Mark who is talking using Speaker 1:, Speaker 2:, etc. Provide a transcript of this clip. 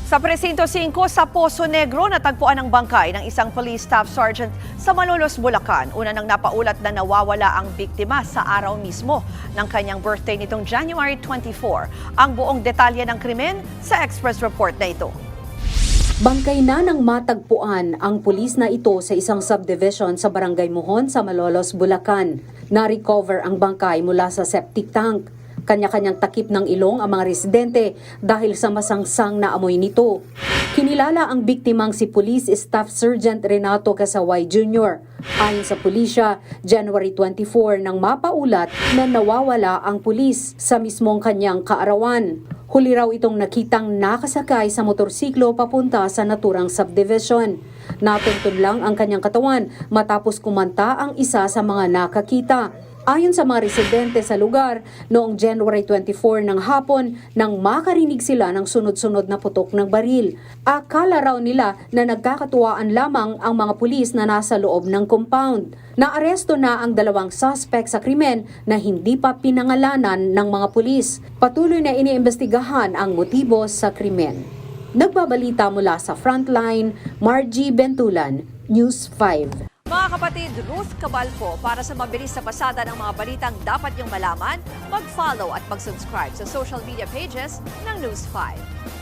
Speaker 1: Sa Presinto 5 sa Poso Negro, natagpuan ang bangkay ng isang police staff sergeant sa Malolos, Bulacan. Una nang napaulat na nawawala ang biktima sa araw mismo ng kanyang birthday nitong January 24. Ang buong detalye ng krimen sa Express Report na ito.
Speaker 2: Bangkay na ng matagpuan ang pulis na ito sa isang subdivision sa Barangay Mohon sa Malolos, Bulacan. Na-recover ang bangkay mula sa septic tank. Kanya-kanyang takip ng ilong ang mga residente dahil sa masangsang na amoy nito. Kinilala ang biktimang si Police Staff Sergeant Renato Casaway Jr. Ayon sa pulisya, January 24 nang mapaulat na nawawala ang pulis sa mismong kanyang kaarawan. Huli raw itong nakitang nakasakay sa motorsiklo papunta sa naturang subdivision. Natuntun lang ang kanyang katawan matapos kumanta ang isa sa mga nakakita. Ayon sa mga residente sa lugar, noong January 24 ng hapon nang makarinig sila ng sunod-sunod na putok ng baril. Akala raw nila na nagkakatuwaan lamang ang mga pulis na nasa loob ng compound. Naaresto na ang dalawang suspect sa krimen na hindi pa pinangalanan ng mga pulis. Patuloy na iniimbestigahan ang motibo sa krimen. Nagbabalita mula sa Frontline, Margie Bentulan, News 5.
Speaker 1: Mga kapatid, Ruth Cabalpo, para sa mabilis na pasada ng mga balitang dapat niyong malaman, mag-follow at mag-subscribe sa social media pages ng News 5.